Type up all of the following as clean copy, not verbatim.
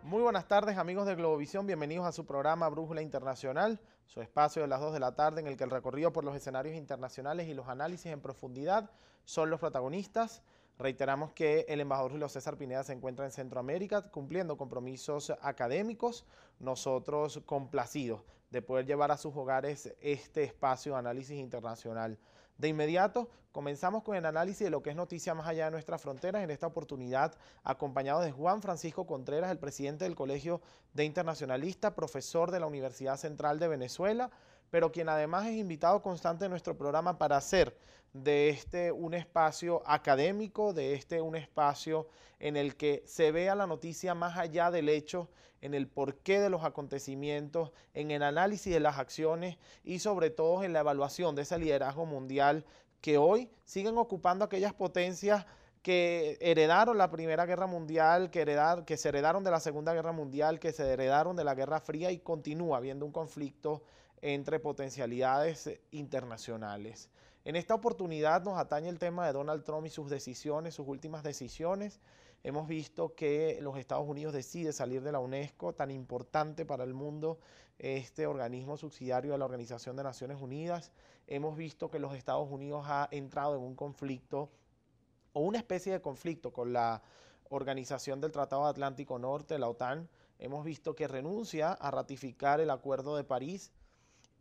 Muy buenas tardes, amigos de Globovisión, bienvenidos a su programa Brújula Internacional, su espacio de las 2 de la tarde en el que el recorrido por los escenarios internacionales y los análisis en profundidad son los protagonistas. Reiteramos que el embajador Julio César Pineda se encuentra en Centroamérica cumpliendo compromisos académicos, nosotros complacidos de poder llevar a sus hogares este espacio de análisis internacional. De inmediato, comenzamos con el análisis de lo que es noticia más allá de nuestras fronteras, en esta oportunidad acompañado de Juan Francisco Contreras, el presidente del Colegio de Internacionalistas, profesor de la Universidad Central de Venezuela, pero quien además es invitado constante en nuestro programa para hacer de este un espacio académico, de este un espacio en el que se vea la noticia más allá del hecho, en el porqué de los acontecimientos, en el análisis de las acciones y sobre todo en la evaluación de ese liderazgo mundial que hoy siguen ocupando aquellas potencias que heredaron la Primera Guerra Mundial, que se heredaron de la Segunda Guerra Mundial, que se heredaron de la Guerra Fría y continúa habiendo un conflicto entre potencialidades internacionales. En esta oportunidad nos atañe el tema de Donald Trump y sus decisiones, sus últimas decisiones. Hemos visto que los Estados Unidos decide salir de la UNESCO, tan importante para el mundo, este organismo subsidiario de la Organización de Naciones Unidas. Hemos visto que los Estados Unidos ha entrado en un conflicto o una especie de conflicto con la Organización del Tratado Atlántico Norte, la OTAN. Hemos visto que renuncia a ratificar el Acuerdo de París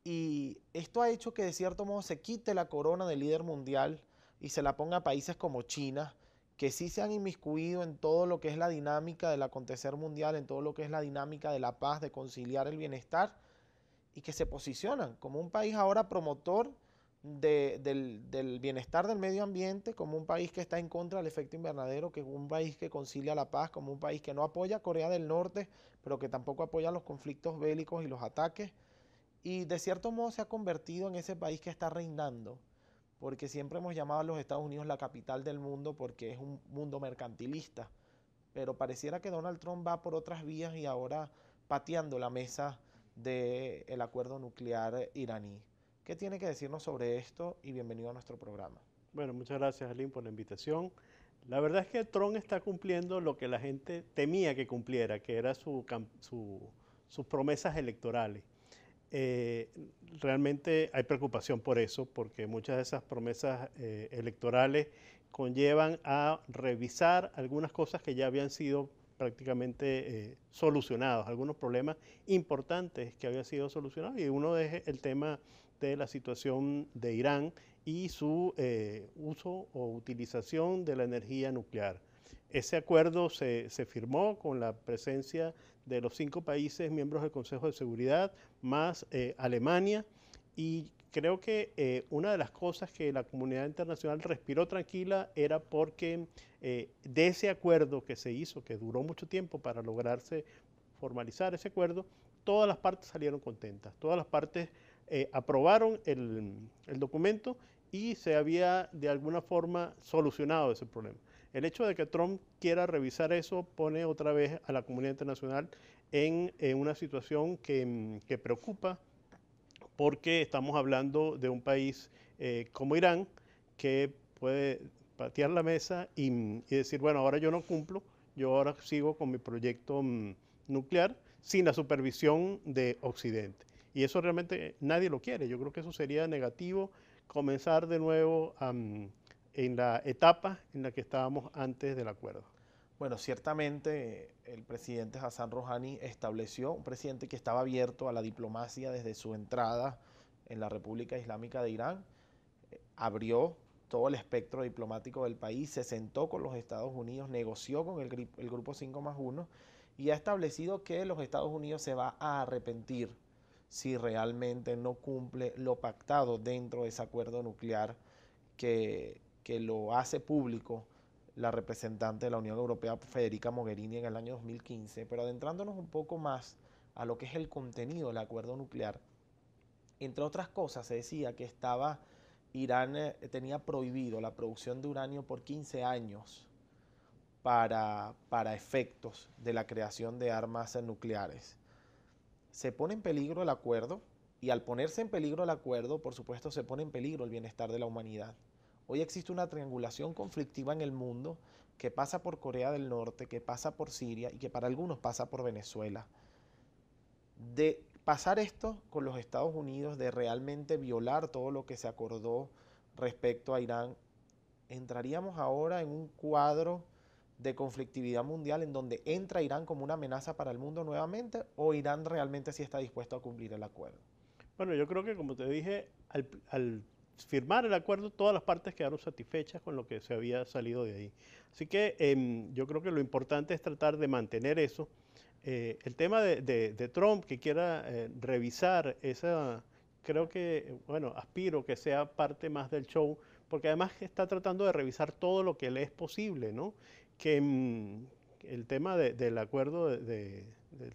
y esto ha hecho que de cierto modo se quite la corona de líder mundial y se la ponga a países como China, que sí se han inmiscuido en todo lo que es la dinámica del acontecer mundial, en todo lo que es la dinámica de la paz, de conciliar el bienestar, y que se posicionan como un país ahora promotor del bienestar del medio ambiente, como un país que está en contra del efecto invernadero, que es un país que concilia la paz, como un país que no apoya a Corea del Norte, pero que tampoco apoya los conflictos bélicos y los ataques, y de cierto modo se ha convertido en ese país que está reinando, porque siempre hemos llamado a los Estados Unidos la capital del mundo porque es un mundo mercantilista, pero pareciera que Donald Trump va por otras vías y ahora pateando la mesa del acuerdo nuclear iraní. ¿Qué tiene que decirnos sobre esto? Y bienvenido a nuestro programa. Bueno, muchas gracias, Aline, por la invitación. La verdad es que Trump está cumpliendo lo que la gente temía que cumpliera, que era sus promesas electorales. Eh, Realmente hay preocupación por eso, porque muchas de esas promesas electorales conllevan a revisar algunas cosas que ya habían sido prácticamente solucionados, algunos problemas importantes que habían sido solucionados, y uno es el tema de la situación de Irán y su uso o utilización de la energía nuclear. Ese acuerdo se firmó con la presencia de los 5 países miembros del Consejo de Seguridad, más Alemania, y creo que una de las cosas que la comunidad internacional respiró tranquila era porque de ese acuerdo que se hizo, que duró mucho tiempo para lograrse formalizar ese acuerdo, todas las partes salieron contentas, todas las partes aprobaron el documento y se había de alguna forma solucionado ese problema. El hecho de que Trump quiera revisar eso pone otra vez a la comunidad internacional en una situación que preocupa, porque estamos hablando de un país como Irán que puede patear la mesa y decir, bueno, ahora yo no cumplo, yo ahora sigo con mi proyecto nuclear sin la supervisión de Occidente. Y eso realmente nadie lo quiere. Yo creo que eso sería negativo, comenzar de nuevo en la etapa en la que estábamos antes del acuerdo. Bueno, ciertamente el presidente Hassan Rouhani estableció un presidente que estaba abierto a la diplomacia desde su entrada en la República Islámica de Irán, abrió todo el espectro diplomático del país, se sentó con los Estados Unidos, negoció con el Grupo 5+1 y ha establecido que los Estados Unidos se va a arrepentir si realmente no cumple lo pactado dentro de ese acuerdo nuclear que lo hace público la representante de la Unión Europea, Federica Mogherini, en el año 2015. Pero adentrándonos un poco más a lo que es el contenido del acuerdo nuclear, entre otras cosas se decía que Irán tenía prohibido la producción de uranio por 15 años para efectos de la creación de armas nucleares. Se pone en peligro el acuerdo y al ponerse en peligro el acuerdo, por supuesto, se pone en peligro el bienestar de la humanidad. Hoy existe una triangulación conflictiva en el mundo que pasa por Corea del Norte, que pasa por Siria y que para algunos pasa por Venezuela. De pasar esto con los Estados Unidos, de realmente violar todo lo que se acordó respecto a Irán, entraríamos ahora en un cuadro de conflictividad mundial en donde entra Irán como una amenaza para el mundo nuevamente, o Irán realmente sí está dispuesto a cumplir el acuerdo. Bueno, yo creo que como te dije, al firmar el acuerdo todas las partes quedaron satisfechas con lo que se había salido de ahí. Así que yo creo que lo importante es tratar de mantener eso. El tema de Trump que quiera revisar esa, creo que, bueno, aspiro que sea parte más del show, porque además está tratando de revisar todo lo que le es posible, ¿no? Que el tema del acuerdo del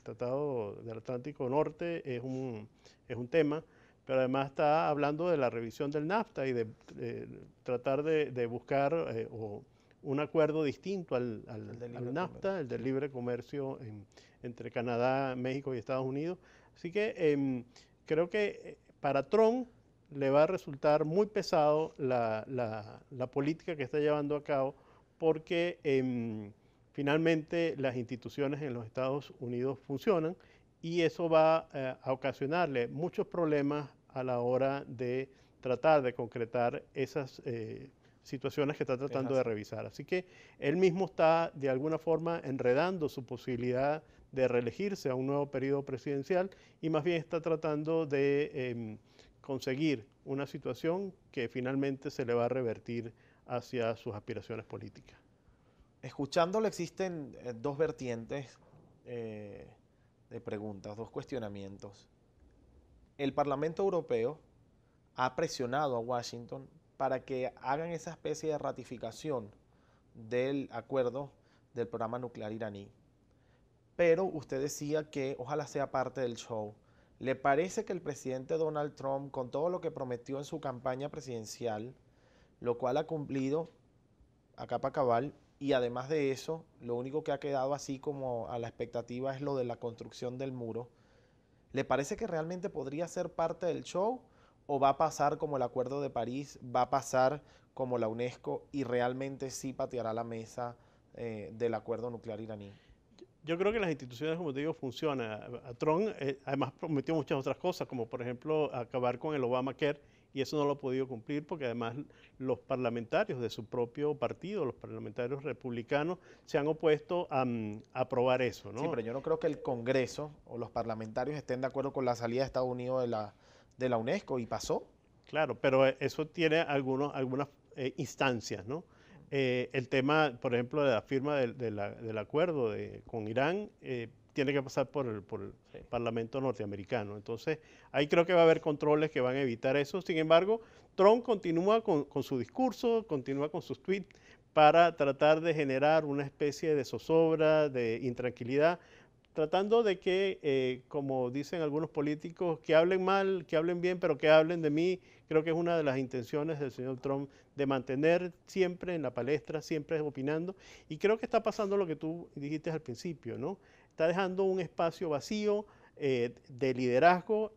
Tratado del Atlántico Norte es un tema, pero además está hablando de la revisión del NAFTA y de tratar de buscar un acuerdo distinto al NAFTA, el del libre comercio entre Canadá, México y Estados Unidos. Así que creo que para Trump le va a resultar muy pesado la política que está llevando a cabo porque finalmente las instituciones en los Estados Unidos funcionan y eso va a ocasionarle muchos problemas a la hora de tratar de concretar esas situaciones que está tratando de revisar. Así que él mismo está de alguna forma enredando su posibilidad de reelegirse a un nuevo periodo presidencial y más bien está tratando de conseguir una situación que finalmente se le va a revertir hacia sus aspiraciones políticas. Escuchándolo existen dos vertientes de preguntas, dos cuestionamientos. El Parlamento Europeo ha presionado a Washington para que hagan esa especie de ratificación del acuerdo del programa nuclear iraní. Pero usted decía que ojalá sea parte del show. ¿Le parece que el presidente Donald Trump, con todo lo que prometió en su campaña presidencial, lo cual ha cumplido a capa cabal, y además de eso, lo único que ha quedado así como a la expectativa es lo de la construcción del muro, ¿le parece que realmente podría ser parte del show o va a pasar como el Acuerdo de París, va a pasar como la UNESCO y realmente sí pateará la mesa del acuerdo nuclear iraní? Yo creo que las instituciones, como te digo, funcionan. Trump además prometió muchas otras cosas, como por ejemplo acabar con el Obamacare, y eso no lo ha podido cumplir porque además los parlamentarios de su propio partido, los parlamentarios republicanos, se han opuesto a aprobar eso, ¿no? Sí, pero yo no creo que el Congreso o los parlamentarios estén de acuerdo con la salida de Estados Unidos de la UNESCO, y pasó. Claro, pero eso tiene algunas instancias, ¿no? El tema, por ejemplo, de la firma del acuerdo con Irán tiene que pasar por el Sí. Parlamento norteamericano. Entonces, ahí creo que va a haber controles que van a evitar eso. Sin embargo, Trump continúa con su discurso, continúa con sus tweets para tratar de generar una especie de zozobra, de intranquilidad, tratando de que, como dicen algunos políticos, que hablen mal, que hablen bien, pero que hablen de mí. Creo que es una de las intenciones del señor Trump de mantener siempre en la palestra, siempre opinando. Y creo que está pasando lo que tú dijiste al principio, ¿no? Está dejando un espacio vacío de liderazgo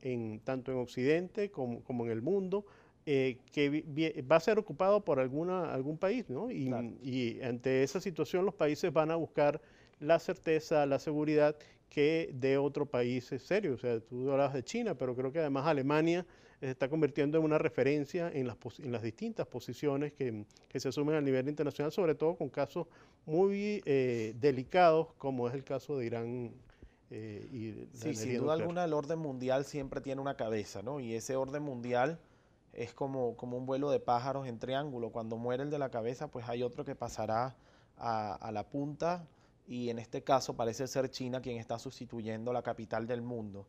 tanto en Occidente como en el mundo, que va a ser ocupado por algún país, ¿no? Claro. Y ante esa situación los países van a buscar la certeza, la seguridad que de otro país serio. O sea, tú hablabas de China, pero creo que además Alemania se está convirtiendo en una referencia en las distintas posiciones que se asumen a nivel internacional, sobre todo con casos muy delicados, como es el caso de Irán y la Sí, sin energía duda nuclear. alguna el orden mundial siempre tiene una cabeza, ¿no? Y ese orden mundial es como un vuelo de pájaros en triángulo. Cuando muere el de la cabeza, pues hay otro que pasará a la punta, y en este caso parece ser China quien está sustituyendo la capital del mundo.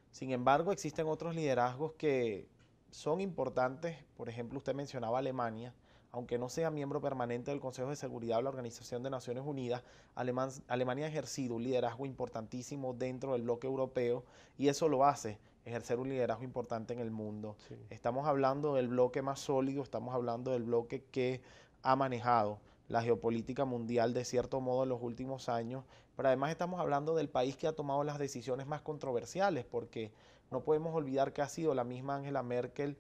Sin embargo, existen otros liderazgos que son importantes. Por ejemplo, usted mencionaba Alemania. Aunque no sea miembro permanente del Consejo de Seguridad de la Organización de Naciones Unidas, Alemania ha ejercido un liderazgo importantísimo dentro del bloque europeo, y eso lo hace ejercer un liderazgo importante en el mundo. Sí. Estamos hablando del bloque más sólido, estamos hablando del bloque que ha manejado la geopolítica mundial de cierto modo en los últimos años, pero además estamos hablando del país que ha tomado las decisiones más controversiales, porque no podemos olvidar que ha sido la misma Angela Merkel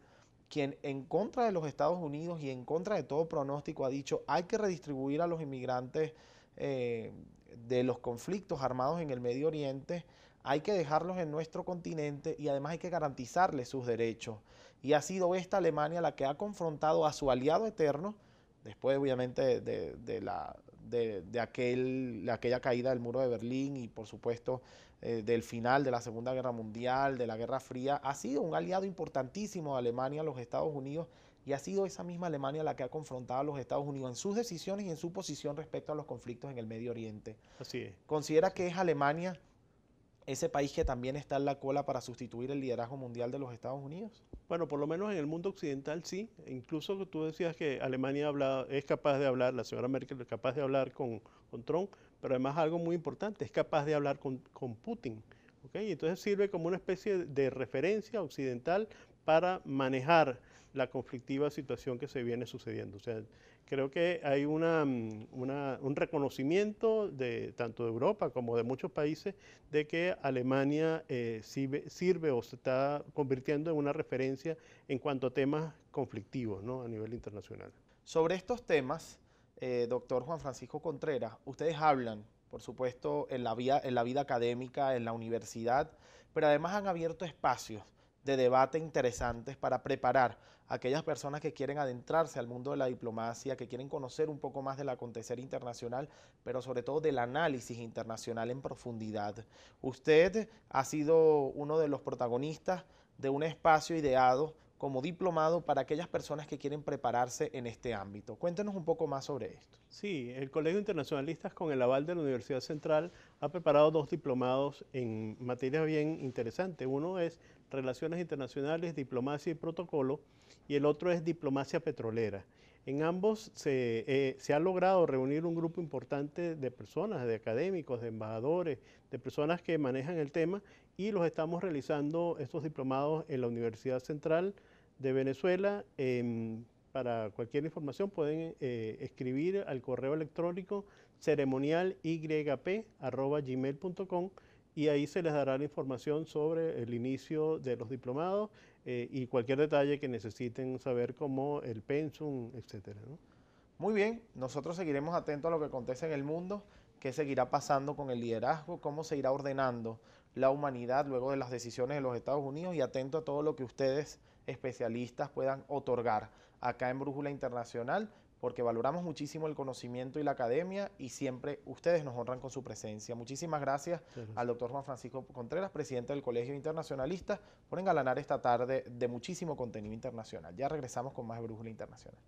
quien en contra de los Estados Unidos y en contra de todo pronóstico ha dicho hay que redistribuir a los inmigrantes de los conflictos armados en el Medio Oriente, hay que dejarlos en nuestro continente y además hay que garantizarles sus derechos. Y ha sido esta Alemania la que ha confrontado a su aliado eterno, después obviamente de aquella caída del muro de Berlín y por supuesto del final de la Segunda Guerra Mundial, de la Guerra Fría. Ha sido un aliado importantísimo de Alemania, los Estados Unidos, y ha sido esa misma Alemania la que ha confrontado a los Estados Unidos en sus decisiones y en su posición respecto a los conflictos en el Medio Oriente. Así es. ¿Considera que es Alemania ese país que también está en la cola para sustituir el liderazgo mundial de los Estados Unidos? Bueno, por lo menos en el mundo occidental sí. Incluso tú decías que Alemania es capaz de hablar, la señora Merkel es capaz de hablar con Trump, pero además algo muy importante, es capaz de hablar con Putin. ¿Okay? Entonces sirve como una especie de referencia occidental para manejar la conflictiva situación que se viene sucediendo. O sea, creo que hay un reconocimiento tanto de Europa como de muchos países de que Alemania sirve o se está convirtiendo en una referencia en cuanto a temas conflictivos, ¿no? A nivel internacional. Sobre estos temas, doctor Juan Francisco Contreras, ustedes hablan, por supuesto, en la vida académica, en la universidad, pero además han abierto espacios de debate interesantes para preparar a aquellas personas que quieren adentrarse al mundo de la diplomacia, que quieren conocer un poco más del acontecer internacional, pero sobre todo del análisis internacional en profundidad. Usted ha sido uno de los protagonistas de un espacio ideado como diplomado para aquellas personas que quieren prepararse en este ámbito. Cuéntenos un poco más sobre esto. Sí, el Colegio de Internacionalistas, con el aval de la Universidad Central, ha preparado 2 diplomados en materias bien interesantes. Uno es Relaciones Internacionales, Diplomacia y Protocolo, y el otro es Diplomacia Petrolera. En ambos se ha logrado reunir un grupo importante de personas, de académicos, de embajadores, de personas que manejan el tema, y los estamos realizando estos diplomados en la Universidad Central de Venezuela. Para cualquier información pueden escribir al correo electrónico ceremonialyp@gmail.com y ahí se les dará la información sobre el inicio de los diplomados y cualquier detalle que necesiten saber, como el pensum, etcétera, ¿no? Muy bien, nosotros seguiremos atentos a lo que acontece en el mundo, qué seguirá pasando con el liderazgo, cómo se irá ordenando la humanidad luego de las decisiones de los Estados Unidos, y atento a todo lo que ustedes, especialistas, puedan otorgar acá en Brújula Internacional, porque valoramos muchísimo el conocimiento y la academia y siempre ustedes nos honran con su presencia. Muchísimas gracias al doctor Juan Francisco Contreras, presidente del Colegio Internacionalista, por engalanar esta tarde de muchísimo contenido internacional. Ya regresamos con más de Brújula Internacional.